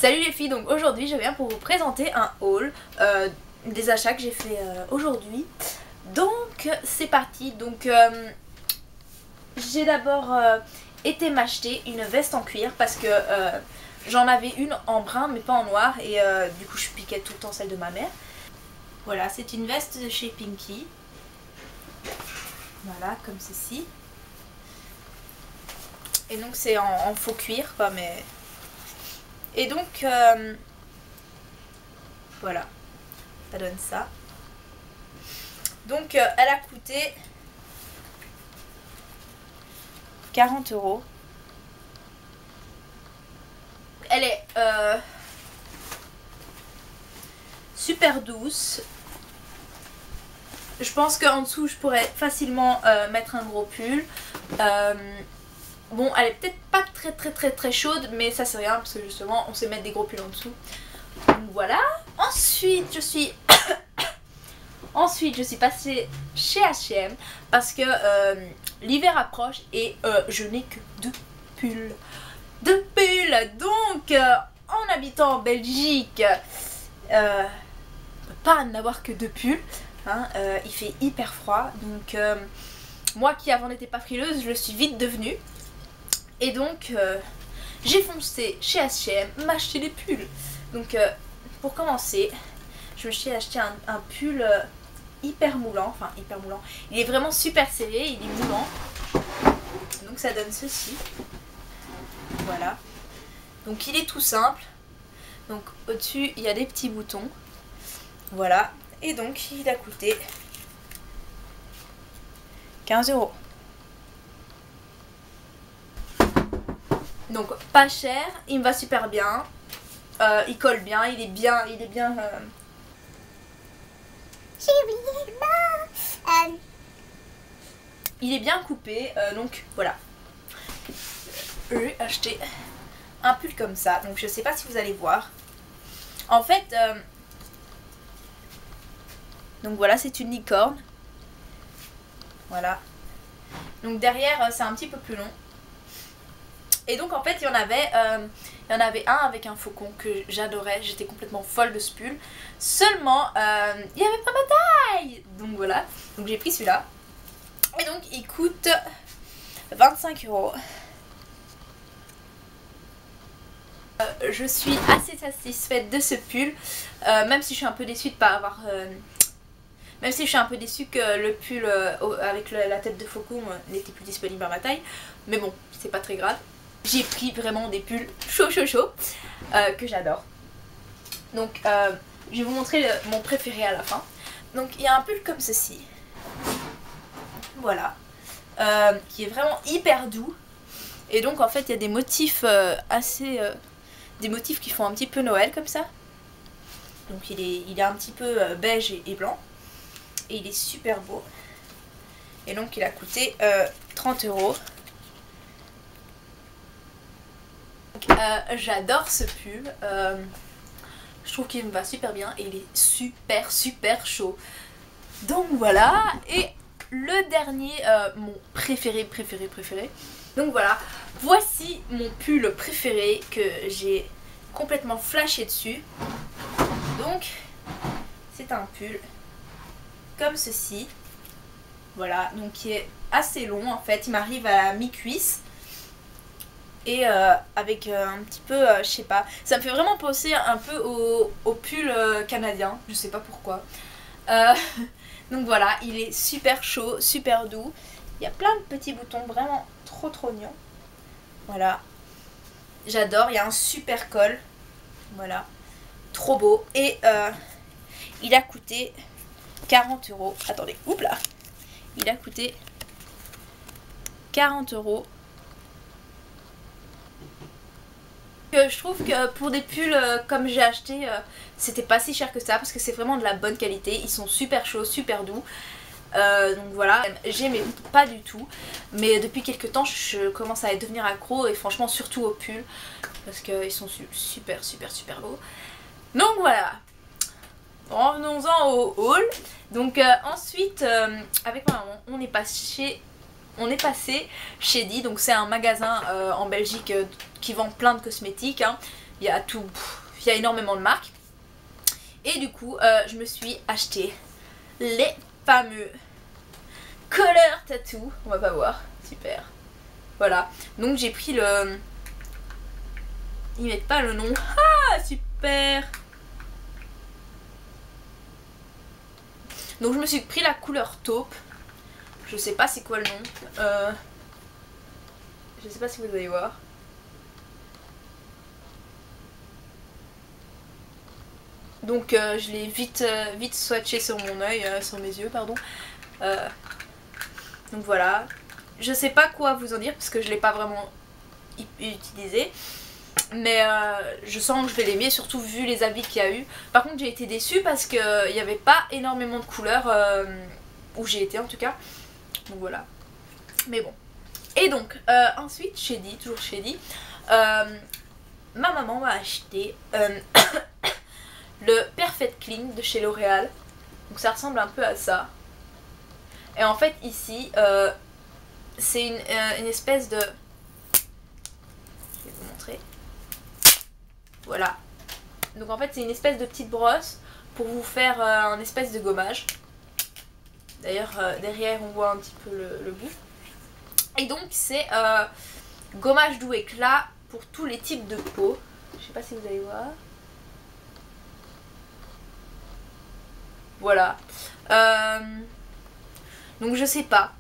Salut les filles, donc aujourd'hui je viens pour vous présenter un haul des achats que j'ai fait aujourd'hui. Donc c'est parti. Donc j'ai d'abord été m'acheter une veste en cuir parce que j'en avais une en brun mais pas en noir et du coup je piquais tout le temps celle de ma mère. Voilà, c'est une veste de chez Pinky. Voilà, comme ceci. Et donc c'est en faux cuir quoi, mais... Et donc voilà, ça donne ça. Donc elle a coûté 40 €. Elle est super douce. Je pense qu'en dessous je pourrais facilement mettre un gros pull. Bon, elle est peut-être pas très chaude, mais ça c'est rien parce que justement on sait mettre des gros pulls en dessous. Donc voilà. Ensuite je suis passée chez H&M parce que l'hiver approche et je n'ai que deux pulls. Donc en habitant en Belgique, pas n'avoir que deux pulls. Hein, il fait hyper froid, donc moi qui avant n'étais pas frileuse, je le suis vite devenue. Et donc j'ai foncé chez H&M m'acheter des pulls. Donc pour commencer, je me suis acheté un pull hyper moulant, enfin hyper moulant. Il est vraiment super serré, il est moulant. Donc ça donne ceci. Voilà. Donc il est tout simple. Donc au-dessus il y a des petits boutons. Voilà. Et donc il a coûté 15 €. Donc pas cher, il me va super bien, il colle bien, il est bien il est bien coupé, donc voilà. J'ai acheté un pull comme ça, donc je sais pas si vous allez voir. En fait, donc voilà, c'est une licorne. Voilà. Donc derrière, c'est un petit peu plus long. Et donc en fait il y en avait un avec un faucon que j'adorais, j'étais complètement folle de ce pull. Seulement il n'y avait pas ma taille. Donc voilà, donc j'ai pris celui-là. Et donc il coûte 25 €. Je suis assez satisfaite de ce pull, même si je suis un peu déçue de pas avoir... Même si je suis un peu déçue que le pull avec la tête de faucon n'était plus disponible à ma taille. Mais bon, c'est pas très grave. J'ai pris vraiment des pulls chaud que j'adore. Donc je vais vous montrer mon préféré à la fin. Donc il y a un pull comme ceci. Voilà. Qui est vraiment hyper doux. Et donc en fait il y a des motifs des motifs qui font un petit peu Noël comme ça. Donc il est un petit peu beige et blanc. Et il est super beau. Et donc il a coûté 30 €. J'adore ce pull, je trouve qu'il me va super bien et il est super chaud. Donc voilà, et le dernier, mon préféré. Donc voilà, voici mon pull préféré que j'ai complètement flashé dessus. Donc c'est un pull comme ceci. Voilà, donc qui est assez long en fait, il m'arrive à la mi-cuisse. Et avec un petit peu, je sais pas, ça me fait vraiment penser un peu au pull canadien, je sais pas pourquoi. Donc voilà, il est super chaud, super doux. Il y a plein de petits boutons, vraiment trop mignons. Voilà, j'adore, il y a un super col. Voilà, trop beau. Et il a coûté 40 €. Attendez, oups là. Il a coûté 40 €. Je trouve que pour des pulls comme j'ai acheté, c'était pas si cher que ça parce que c'est vraiment de la bonne qualité. Ils sont super chauds, super doux. Donc voilà, j'aimais pas du tout. Mais depuis quelques temps, je commence à devenir accro et franchement surtout aux pulls parce qu'ils sont super beaux. Donc voilà. Revenons-en au haul. Donc ensuite, avec ma maman, on est passé chez Di, donc c'est un magasin en Belgique qui vend plein de cosmétiques, hein. il y a tout, il y a énormément de marques. Et du coup je me suis acheté les fameux Color Tattoo, on va pas voir, super. Voilà, donc j'ai pris le... Ils mettent pas le nom, ah super. Donc je me suis pris la couleur taupe. Je sais pas c'est quoi le nom. Je sais pas si vous allez voir. Donc je l'ai vite swatché sur mon œil, sur mes yeux pardon. Donc voilà. Je sais pas quoi vous en dire parce que je l'ai pas vraiment utilisé. Mais je sens que je vais l'aimer, surtout vu les avis qu'il y a eu. Par contre j'ai été déçue parce qu'il n'y avait pas énormément de couleurs où j'ai été en tout cas. Donc voilà. Mais bon. Et donc ensuite Shady, toujours Shady, ma maman m'a acheté le Perfect Clean de chez L'Oréal. Donc ça ressemble un peu à ça. Et en fait ici c'est une espèce de... Je vais vous montrer. Voilà. Donc en fait c'est une espèce de petite brosse pour vous faire un espèce de gommage. D'ailleurs derrière on voit un petit peu le bout. Et donc c'est gommage doux éclat pour tous les types de peau. Je sais pas si vous allez voir. Voilà. Donc je sais pas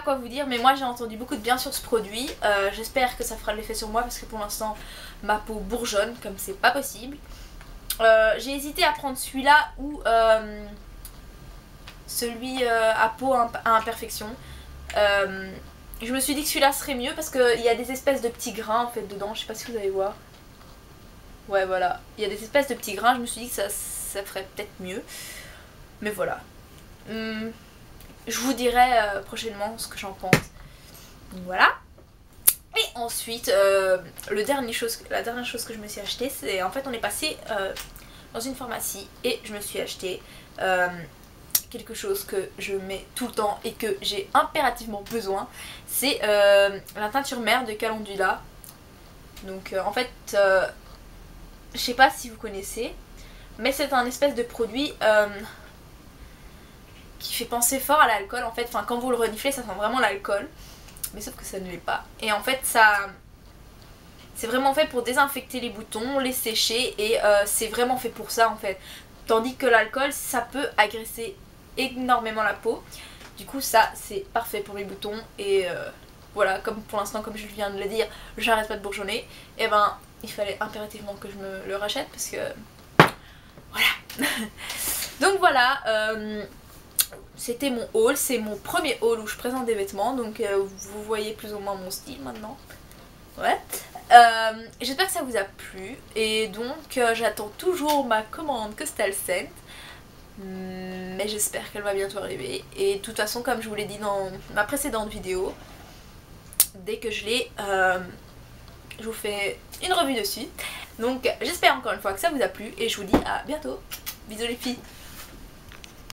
quoi vous dire, mais moi j'ai entendu beaucoup de bien sur ce produit. J'espère que ça fera l'effet sur moi parce que pour l'instant ma peau bourgeonne comme c'est pas possible. J'ai hésité à prendre celui-là ou celui à peau à imperfection. Je me suis dit que celui-là serait mieux parce qu'il y a des espèces de petits grains en fait dedans, je sais pas si vous allez voir. Ouais voilà, il y a des espèces de petits grains, je me suis dit que ça ferait peut-être mieux. Mais voilà. Je vous dirai prochainement ce que j'en pense. Donc voilà. Et ensuite, la dernière chose que je me suis achetée, c'est en fait on est passé dans une pharmacie et je me suis acheté quelque chose que je mets tout le temps et que j'ai impérativement besoin. C'est la teinture mère de Calendula. Donc en fait, je sais pas si vous connaissez, mais c'est un espèce de produit qui fait penser fort à l'alcool en fait. Enfin quand vous le reniflez ça sent vraiment l'alcool, mais sauf que ça ne l'est pas. Et en fait ça... c'est vraiment fait pour désinfecter les boutons, les sécher et c'est vraiment fait pour ça en fait. Tandis que l'alcool ça peut agresser énormément la peau. Du coup ça c'est parfait pour les boutons et voilà, comme pour l'instant comme je viens de le dire j'arrête pas de bourgeonner, et ben il fallait impérativement que je me le rachète parce que voilà. Donc voilà, c'était mon haul, c'est mon premier haul où je présente des vêtements, donc vous voyez plus ou moins mon style maintenant. Ouais. J'espère que ça vous a plu et donc j'attends toujours ma commande Coastal Scent. Mais j'espère qu'elle va bientôt arriver. Et de toute façon comme je vous l'ai dit dans ma précédente vidéo, dès que je l'ai, je vous fais une revue dessus. Donc j'espère encore une fois que ça vous a plu et je vous dis à bientôt. Bisous les filles.